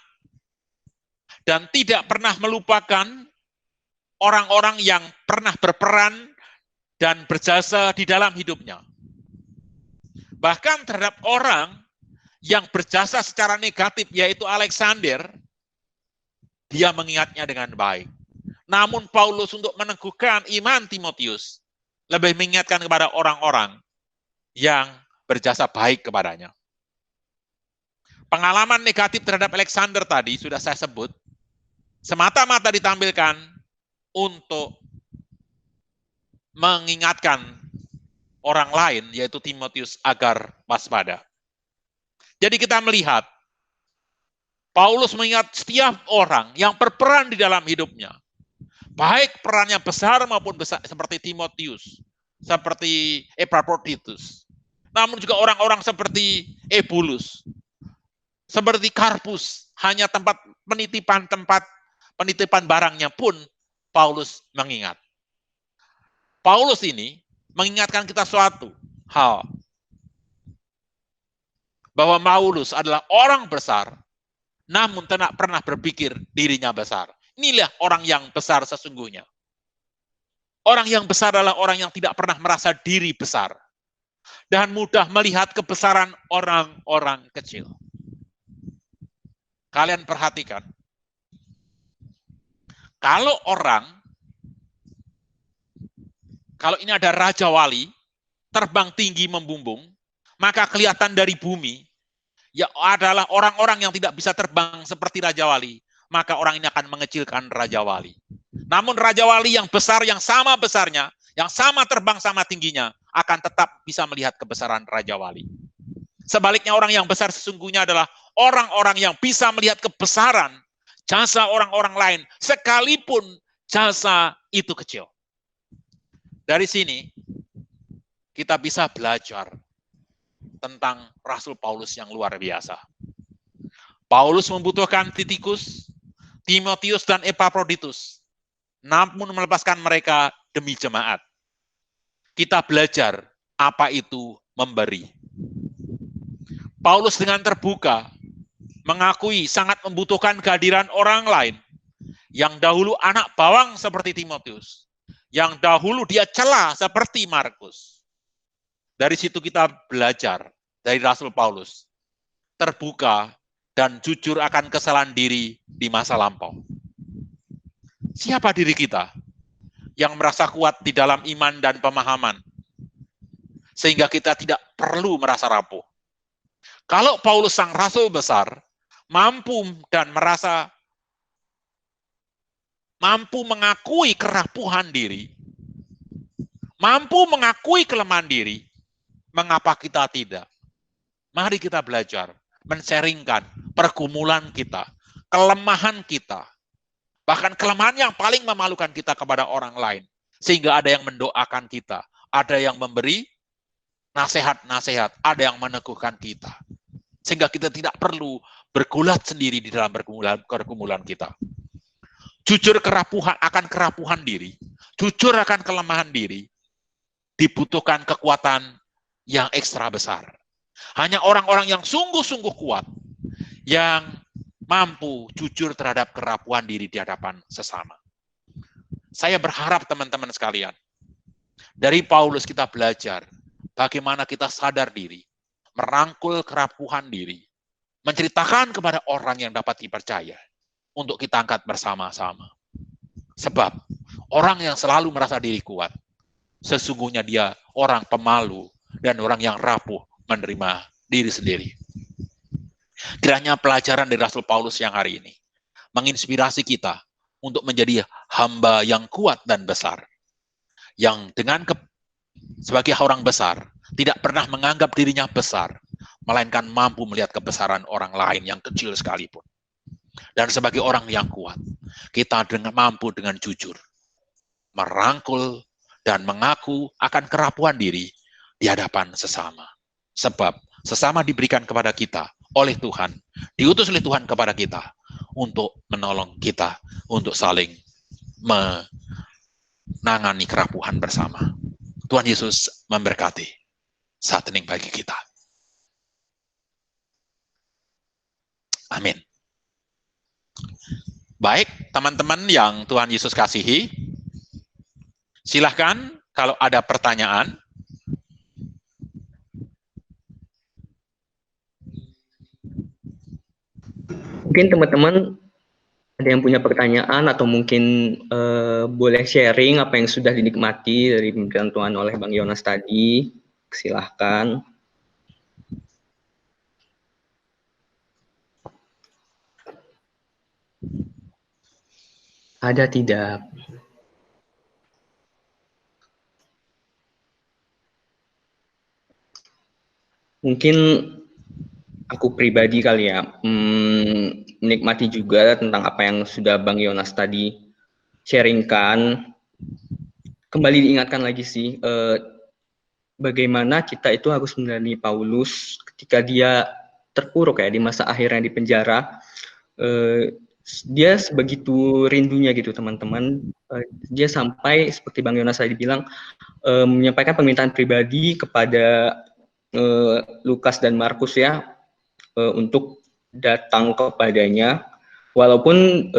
dan tidak pernah melupakan orang-orang yang pernah berperan dan berjasa di dalam hidupnya. Bahkan terhadap orang yang berjasa secara negatif, yaitu Alexander, dia mengingatnya dengan baik. Namun Paulus untuk meneguhkan iman Timotius, lebih mengingatkan kepada orang-orang yang berjasa baik kepadanya. Pengalaman negatif terhadap Alexander tadi sudah saya sebut, semata-mata ditampilkan untuk mengingatkan orang lain, yaitu Timotius, agar waspada. Jadi kita melihat, Paulus mengingat setiap orang yang berperan di dalam hidupnya, baik perannya besar maupun besar, seperti Timotius, seperti Epaphroditus, namun juga orang-orang seperti Ebulus, seperti Karpus, hanya tempat penitipan barangnya pun Paulus mengingat. Paulus ini mengingatkan kita suatu hal, bahwa Paulus adalah orang besar, namun tidak pernah berpikir dirinya besar. Inilah orang yang besar sesungguhnya. Orang yang besar adalah orang yang tidak pernah merasa diri besar dan mudah melihat kebesaran orang-orang kecil. Kalian perhatikan, kalau ini ada raja wali, terbang tinggi membumbung, maka kelihatan dari bumi, ya adalah orang-orang yang tidak bisa terbang seperti raja wali, maka orang ini akan mengecilkan raja wali. Namun raja wali yang besar, yang sama besarnya, yang sama terbang sama tingginya, akan tetap bisa melihat kebesaran raja wali. Sebaliknya orang yang besar sesungguhnya adalah orang-orang yang bisa melihat kebesaran jasa orang-orang lain, sekalipun jasa itu kecil. Dari sini, kita bisa belajar tentang Rasul Paulus yang luar biasa. Paulus membutuhkan Titikus, Timotius, dan Epaphroditus, namun melepaskan mereka demi jemaat. Kita belajar apa itu memberi. Paulus dengan terbuka mengakui sangat membutuhkan kehadiran orang lain yang dahulu anak bawang seperti Timotius, yang dahulu dia cela seperti Markus. Dari situ kita belajar dari Rasul Paulus, terbuka dan jujur akan kesalahan diri di masa lampau. Siapa diri kita yang merasa kuat di dalam iman dan pemahaman, sehingga kita tidak perlu merasa rapuh? Kalau Paulus sang rasul besar, mampu dan merasa mampu mengakui kerapuhan diri, mampu mengakui kelemahan diri, mengapa kita tidak? Mari kita belajar men-sharingkan pergumulan kita, kelemahan kita, bahkan kelemahan yang paling memalukan kita kepada orang lain, sehingga ada yang mendoakan kita, ada yang memberi nasihat-nasihat, ada yang meneguhkan kita, sehingga kita tidak perlu bergulat sendiri di dalam pergumulan kita. Jujur akan kerapuhan diri, jujur akan kelemahan diri, dibutuhkan kekuatan yang ekstra besar. Hanya orang-orang yang sungguh-sungguh kuat, yang mampu jujur terhadap kerapuhan diri di hadapan sesama. Saya berharap teman-teman sekalian, dari Paulus kita belajar bagaimana kita sadar diri, merangkul kerapuhan diri, menceritakan kepada orang yang dapat dipercaya, untuk kita angkat bersama-sama. Sebab orang yang selalu merasa diri kuat, sesungguhnya dia orang pemalu dan orang yang rapuh menerima diri sendiri. Kiranya pelajaran dari Rasul Paulus yang hari ini menginspirasi kita untuk menjadi hamba yang kuat dan besar, yang sebagai orang besar tidak pernah menganggap dirinya besar, melainkan mampu melihat kebesaran orang lain yang kecil sekalipun. Dan sebagai orang yang kuat, kita mampu dengan jujur merangkul dan mengaku akan kerapuhan diri di hadapan sesama. Sebab sesama diberikan kepada kita oleh Tuhan, diutus oleh Tuhan kepada kita untuk menolong kita, untuk saling menangani kerapuhan bersama. Tuhan Yesus memberkati. Saat hening bagi kita. Amin. Baik, teman-teman yang Tuhan Yesus kasihi, silahkan kalau ada pertanyaan. Mungkin teman-teman ada yang punya pertanyaan atau mungkin boleh sharing apa yang sudah dinikmati dari pemberitaan Tuhan oleh Bang Yonas tadi. Silahkan. Ada tidak? Mungkin aku pribadi kali ya, menikmati juga tentang apa yang sudah Bang Yonas tadi sharingkan. Kembali diingatkan lagi sih, bagaimana kita itu harus menjalani Paulus ketika dia terpuruk ya di masa akhirnya di penjara. Dia sebegitu rindunya gitu teman-teman, dia sampai seperti Bang Yonas tadi bilang, menyampaikan permintaan pribadi kepada Lukas dan Markus ya, untuk datang kepadanya, walaupun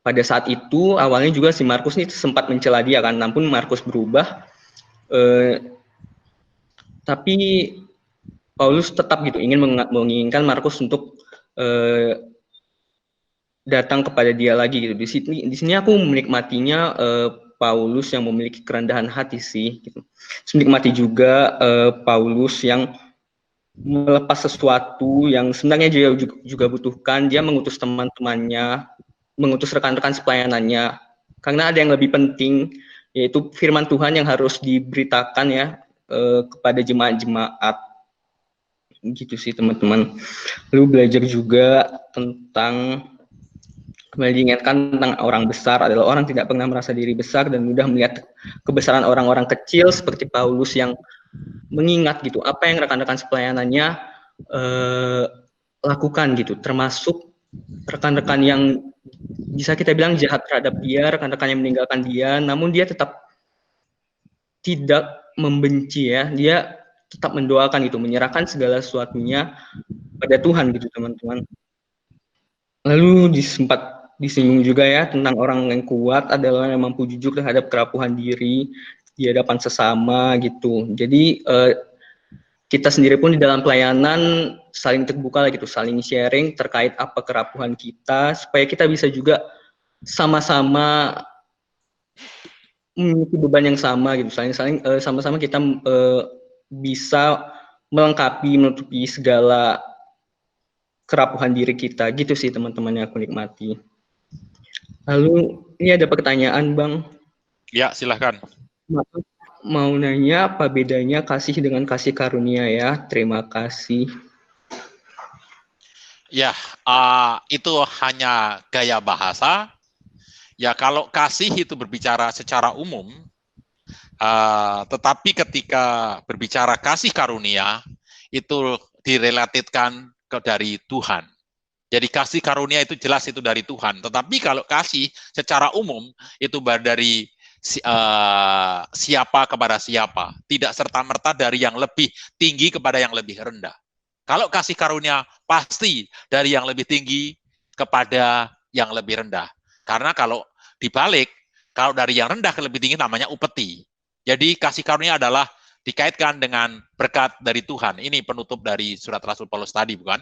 pada saat itu awalnya juga si Markus ini sempat mencela dia kan, namun Markus berubah, tapi Paulus tetap gitu menginginkan Markus untuk datang kepada dia lagi gitu. Di sini aku menikmatinya Paulus yang memiliki kerendahan hati sih gitu. Menikmati juga Paulus yang melepas sesuatu yang sebenarnya dia juga butuhkan. Dia mengutus teman-temannya, mengutus rekan-rekan sepelayanannya, karena ada yang lebih penting, yaitu firman Tuhan yang harus diberitakan ya kepada jemaat-jemaat. Gitu sih teman-teman. Lalu belajar juga tentang, kembali diingatkan tentang orang besar adalah orang tidak pernah merasa diri besar dan mudah melihat kebesaran orang-orang kecil seperti Paulus yang mengingat gitu apa yang rekan-rekan sepelayanannya lakukan gitu, termasuk rekan-rekan yang bisa kita bilang jahat terhadap dia, rekan-rekan yang meninggalkan dia, namun dia tetap tidak membenci ya, dia tetap mendoakan gitu, menyerahkan segala sesuatunya pada Tuhan gitu teman-teman. Lalu sempat disinggung juga ya tentang orang yang kuat adalah yang mampu jujur terhadap kerapuhan diri di hadapan sesama gitu. Jadi kita sendiri pun di dalam pelayanan saling terbuka lah gitu, saling sharing terkait apa kerapuhan kita supaya kita bisa juga sama-sama memiliki beban yang sama gitu, sama-sama kita bisa melengkapi, menutupi segala kerapuhan diri kita gitu sih teman-teman yang aku nikmati. Lalu ini ada pertanyaan Bang. Ya, silahkan. Maaf, mau nanya apa bedanya kasih dengan kasih karunia ya? Terima kasih. Ya, itu hanya gaya bahasa. Ya, kalau kasih itu berbicara secara umum, tetapi ketika berbicara kasih karunia, itu direlatitkan dari Tuhan. Jadi kasih karunia itu jelas itu dari Tuhan. Tetapi kalau kasih secara umum itu dari siapa kepada siapa. Tidak serta-merta dari yang lebih tinggi kepada yang lebih rendah. Kalau kasih karunia pasti dari yang lebih tinggi kepada yang lebih rendah. Karena kalau dibalik, kalau dari yang rendah ke lebih tinggi namanya upeti. Jadi kasih karunia adalah dikaitkan dengan berkat dari Tuhan. Ini penutup dari surat Rasul Paulus tadi, bukan?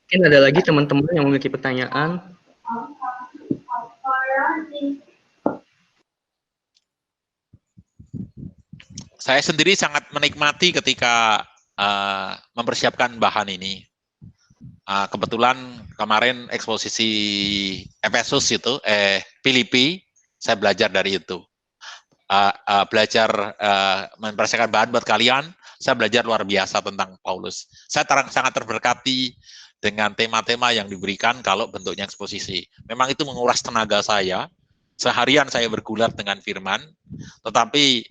Mungkin ada lagi teman-teman yang memiliki pertanyaan. Saya sendiri sangat menikmati ketika mempersiapkan bahan ini. Kebetulan kemarin eksposisi Efesus itu, Filipi, saya belajar dari itu. Belajar mempersiapkan bahan buat kalian, saya belajar luar biasa tentang Paulus. Saya sangat terberkati dengan tema-tema yang diberikan kalau bentuknya eksposisi. Memang itu menguras tenaga saya. Seharian saya bergulat dengan firman, tetapi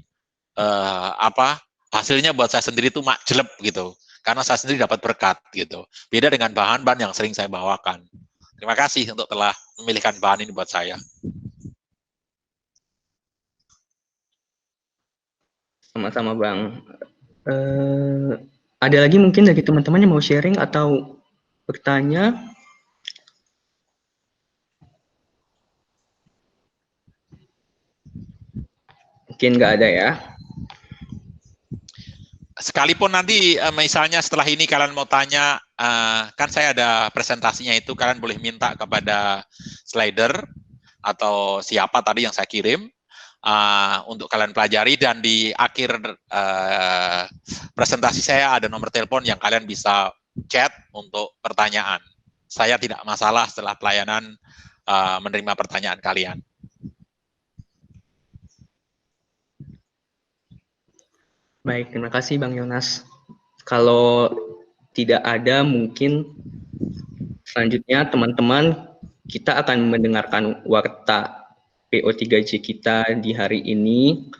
hasilnya buat saya sendiri itu jelek gitu. Karena saya sendiri dapat berkat gitu. Beda dengan bahan-bahan yang sering saya bawakan. Terima kasih untuk telah memilihkan bahan ini buat saya. Sama-sama Bang. Ada lagi mungkin dari teman-teman yang mau sharing atau bertanya? Mungkin nggak ada ya. Sekalipun nanti misalnya setelah ini kalian mau tanya, kan saya ada presentasinya itu, kalian boleh minta kepada slider atau siapa tadi yang saya kirim untuk kalian pelajari, dan di akhir presentasi saya ada nomor telepon yang kalian bisa chat untuk pertanyaan. Saya tidak masalah setelah pelayanan menerima pertanyaan kalian. Baik, terima kasih Bang Yonas. Kalau tidak ada, mungkin selanjutnya teman-teman kita akan mendengarkan warta PO3J kita di hari ini.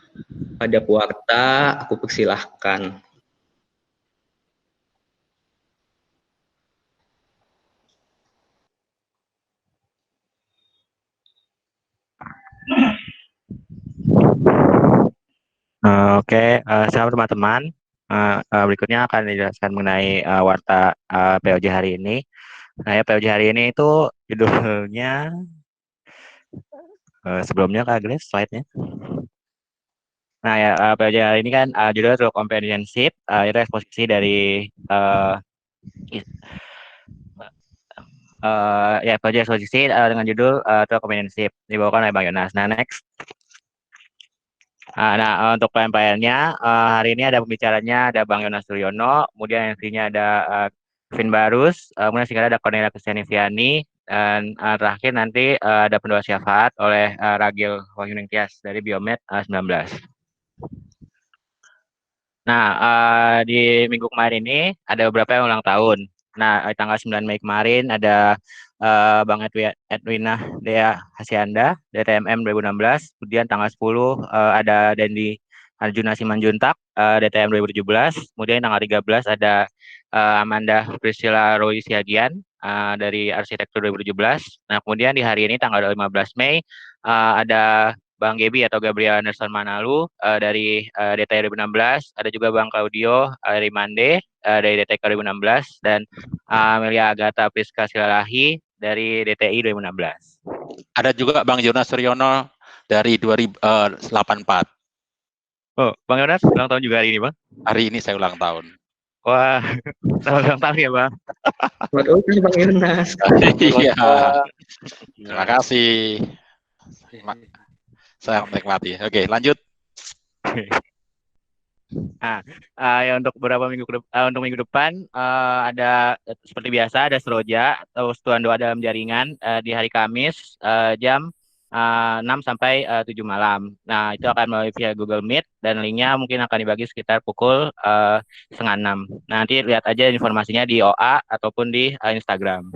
Pada pewarta, aku persilahkan. Oke, selamat teman-teman. Berikutnya akan dijelaskan mengenai warta POJ hari ini. Nah, POJ hari ini itu judulnya, sebelumnya Kak Grace, slide-nya. Nah ya, POJ hari ini kan judulnya True Companionship, itu eksposisi dari ya POJ eksposisi dengan judul True Companionship, dibawakan oleh Bang Yonas. Nah, next. Nah, untuk penyampaiannya hari ini ada pembicaranya ada Bang Yonas Suryono, kemudian MC-nya ada Kevin Barus, kemudian singkatnya ada Cornelia Kristianiviani, dan terakhir nanti ada pendoa syafaat oleh Ragil Wahyuningtyas dari Biomed 19. Nah, di minggu kemarin ini ada beberapa yang ulang tahun. Nah, tanggal 9 Mei kemarin ada Bang Edwina Dea Hasyanda, DTMM 2016. Kemudian tanggal 10 ada Dendi Arjuna Simanjuntak, DTM 2017. Kemudian tanggal 13 ada Amanda Priscilla Roy Siagian dari Arsitektur 2017. Nah, kemudian di hari ini tanggal 15 Mei ada Bang Gebi atau Gabriel Anderson Manalu dari DTI 2016, ada juga Bang Claudio Rimande dari DTI 2016, dan Amelia Agatha Priska Silalahi dari DTI 2016. Ada juga Bang Yonas Suryono dari 2084. Oh, Bang Yonas ulang tahun juga hari ini, Bang? Hari ini saya ulang tahun. Wah, selamat ulang tahun ya, Bang. Selamat ulang tahun Bang Yonas. Iya. Terima kasih. Saya menikmati. Oke, lanjut. Nah, ya untuk beberapa untuk minggu depan ada seperti biasa ada seroja atau setuan doa dalam jaringan di hari Kamis jam 6 sampai 7 malam. Nah, itu akan melalui via Google Meet dan linknya mungkin akan dibagi sekitar pukul 5:30. Nah, nanti lihat aja informasinya di OA ataupun di Instagram.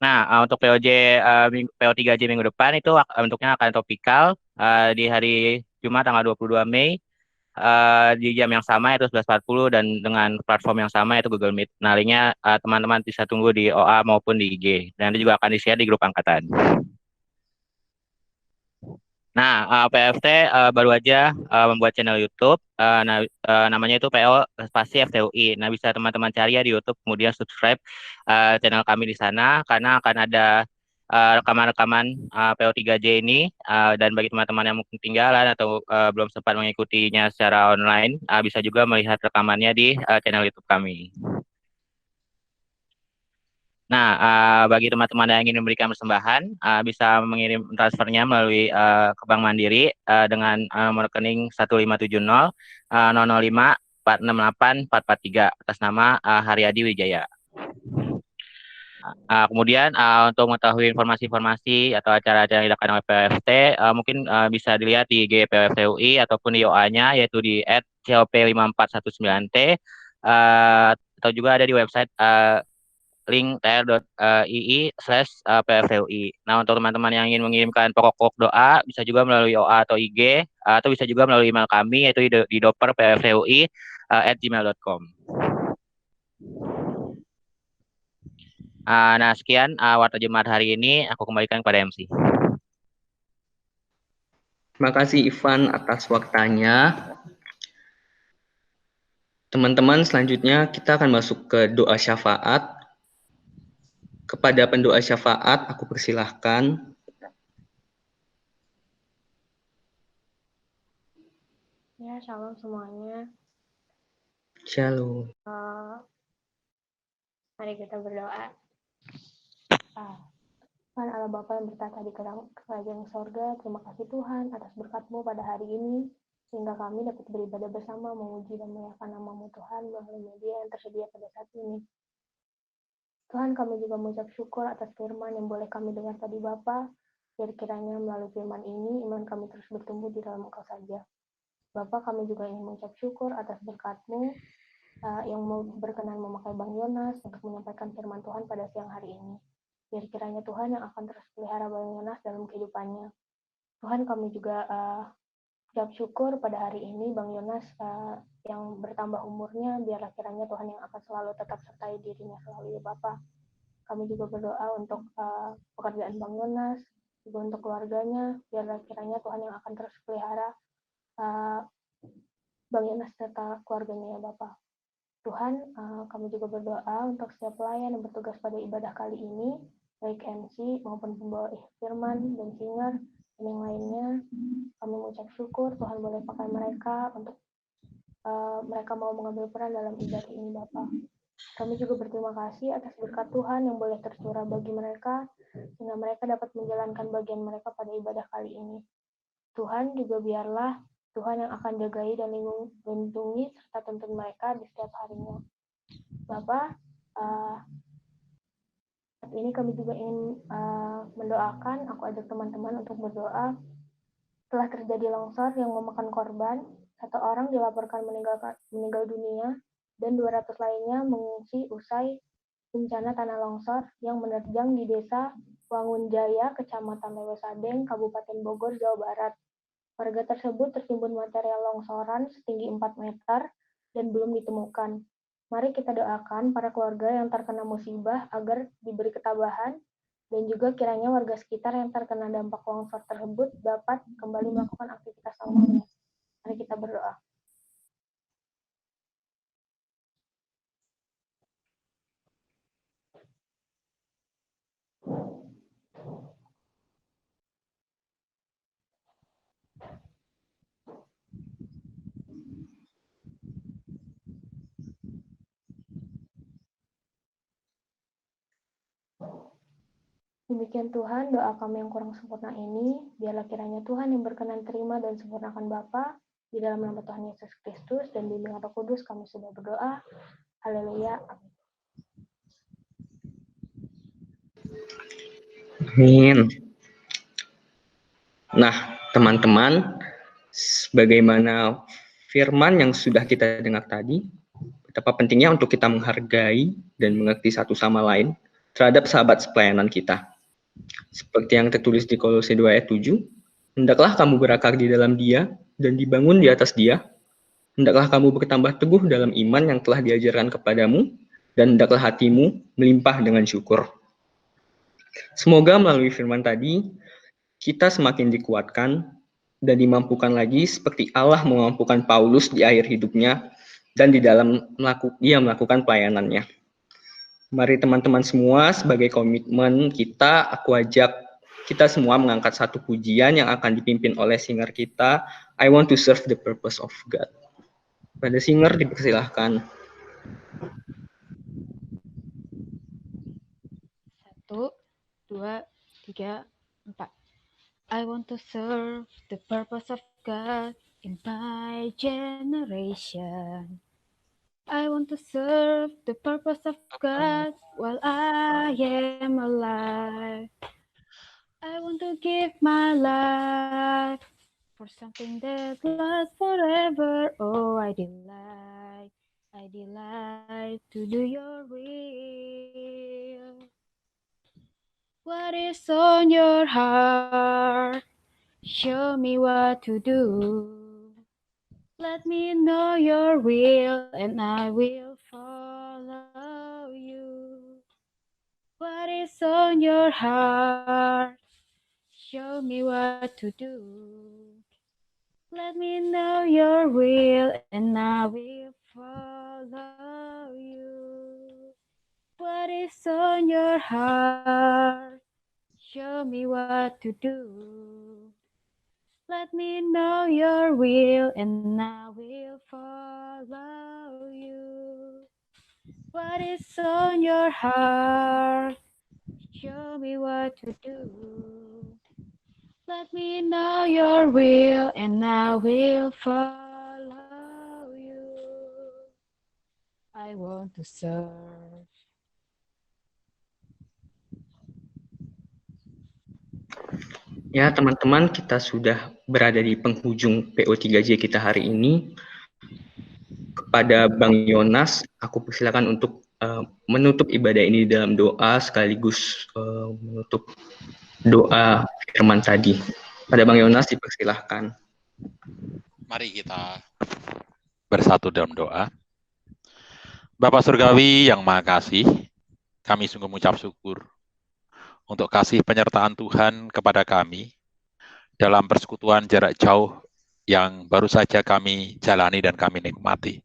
Nah, untuk PO3J minggu depan itu bentuknya akan topikal di hari Jumat tanggal 22 Mei di jam yang sama yaitu 11.40 dan dengan platform yang sama yaitu Google Meet. Nah, linknya teman-teman bisa tunggu di OA maupun di IG. Dan nanti juga akan di-share di grup angkatan. Nah, PFT baru aja membuat channel YouTube. Namanya itu PO Spasi FTUI. Nah, bisa teman-teman cari ya di YouTube, kemudian subscribe channel kami di sana karena akan ada rekaman-rekaman PO3J ini dan bagi teman-teman yang mungkin ketinggalan atau belum sempat mengikutinya secara online, bisa juga melihat rekamannya di channel YouTube kami. Nah, bagi teman-teman yang ingin memberikan persembahan, bisa mengirim transfernya melalui ke Bank Mandiri dengan rekening 1570 005 468 443 atas nama Haryadi Wijaya. Kemudian untuk mengetahui informasi-informasi atau acara-acara yang dilakukan oleh PFT, mungkin bisa dilihat di IG PFT UI ataupun di OA-nya yaitu di @cop5419t atau juga ada di website link tr.ii/pftui. Nah, untuk teman-teman yang ingin mengirimkan pokok-pokok doa, bisa juga melalui OA atau IG, atau bisa juga melalui email kami, yaitu di doper.pftui@gmail.com. Nah, sekian Warta Jumat hari ini, aku kembalikan kepada MC. Terima kasih Ivan atas waktanya. Teman-teman, selanjutnya kita akan masuk ke doa syafaat. Kepada pendoa syafaat, aku persilahkan. Ya, shalom semuanya. Shalom. Mari kita berdoa. Tuhan Allah Bapa yang bertata di kerajaan sorga, terima kasih Tuhan atas berkat-Mu pada hari ini, sehingga kami dapat beribadah bersama, memuji dan memuliakan nama-Mu Tuhan melalui media yang tersedia pada saat ini. Tuhan, kami juga mengucap syukur atas firman yang boleh kami dengar tadi Bapa. Biar kiranya melalui firman ini, iman kami terus bertumbuh di dalam Engkau saja. Bapa, kami juga ingin mengucap syukur atas berkat-Mu yang berkenan memakai Bang Yonas untuk menyampaikan firman Tuhan pada siang hari ini. Biar kiranya Tuhan yang akan terus pelihara Bang Yonas dalam kehidupannya. Tuhan, kami juga ucap syukur pada hari ini Bang Yonas yang bertambah umurnya, biarlah kiranya Tuhan yang akan selalu tetap sertai dirinya selalu ya Bapa. Kami juga berdoa untuk pekerjaan Bang Yonas, juga untuk keluarganya, biarlah kiranya Tuhan yang akan terus pelihara Bang Yonas serta keluarganya ya Bapak. Tuhan, kami juga berdoa untuk setiap pelayan yang bertugas pada ibadah kali ini, baik MC maupun pembawa firman dan singer dan yang lainnya. Kami mengucap syukur Tuhan boleh pakai mereka untuk mereka mau mengambil peran dalam ibadah ini Bapak. Kami juga berterima kasih atas berkat Tuhan yang boleh tercurah bagi mereka, sehingga mereka dapat menjalankan bagian mereka pada ibadah kali ini. Tuhan juga biarlah Tuhan yang akan jagai dan lindungi serta tuntun mereka di setiap harinya. Bapak, saat ini kami juga ingin mendoakan, aku ajak teman-teman untuk berdoa. Telah terjadi longsor yang memakan korban, 1 orang dilaporkan meninggal dunia, dan 200 lainnya mengungsi usai bencana tanah longsor yang menerjang di desa Wangunjaya, Kecamatan Lewesadeng, Kabupaten Bogor, Jawa Barat. Warga tersebut tertimbun material longsoran setinggi 4 meter dan belum ditemukan. Mari kita doakan para keluarga yang terkena musibah agar diberi ketabahan dan juga kiranya warga sekitar yang terkena dampak longsor tersebut dapat kembali melakukan aktivitas normalnya. Mari kita berdoa. Demikian Tuhan, doa kami yang kurang sempurna ini, biarlah kiranya Tuhan yang berkenan terima dan sempurnakan Bapa, Di dalam nama Tuhan Yesus Kristus dan bimbingan Roh Kudus kami sudah berdoa. Haleluya. Amin. Amin. Nah, teman-teman, sebagaimana firman yang sudah kita dengar tadi, betapa pentingnya untuk kita menghargai dan mengerti satu sama lain terhadap sahabat sepelayanan kita. Seperti yang tertulis di Kolose 2 ayat 7, hendaklah kamu berakar di dalam Dia dan dibangun di atas Dia. Hendaklah kamu bertambah teguh dalam iman yang telah diajarkan kepadamu, dan hendaklah hatimu melimpah dengan syukur. Semoga melalui firman tadi, kita semakin dikuatkan dan dimampukan lagi seperti Allah memampukan Paulus di akhir hidupnya dan di dalam dia melakukan pelayanannya. Mari teman-teman semua, sebagai komitmen kita, aku ajak kita semua mengangkat satu pujian yang akan dipimpin oleh singer kita, I Want to Serve the Purpose of God. Pada singer dipersilahkan. 1, 2, 3, 4. I want to serve the purpose of God in my generation. I want to serve the purpose of God while I am alive. I want to give my life for something that lasts forever. Oh, I delight to do your will. What is on your heart? Show me what to do. Let me know your will and I will follow you. What is on your heart? Show me what to do. Let me know your will and I will follow you. What is on your heart? Show me what to do. Let me know your will and I will follow you. What is on your heart? Show me what to do. Let me know your will and I will follow you. I want to serve. Ya, teman-teman, kita sudah berada di penghujung PO3J kita hari ini. Kepada Bang Yonas, aku persilakan untuk menutup ibadah ini dalam doa sekaligus menutup doa firman tadi. Pada Bang Yonas dipersilahkan. Mari kita bersatu dalam doa. Bapak Surgawi yang Maha Kasih, kami sungguh mengucap syukur untuk kasih penyertaan Tuhan kepada kami dalam persekutuan jarak jauh yang baru saja kami jalani dan kami nikmati.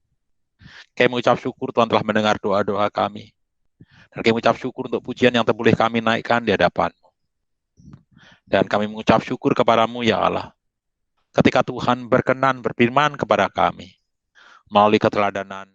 Kami mengucap syukur Tuhan telah mendengar doa-doa kami. Dan kami mengucap syukur untuk pujian yang boleh kami naikkan di hadapan-Mu. Dan kami mengucap syukur kepadamu ya Allah. Ketika Tuhan berkenan berfirman kepada kami melalui keteladanan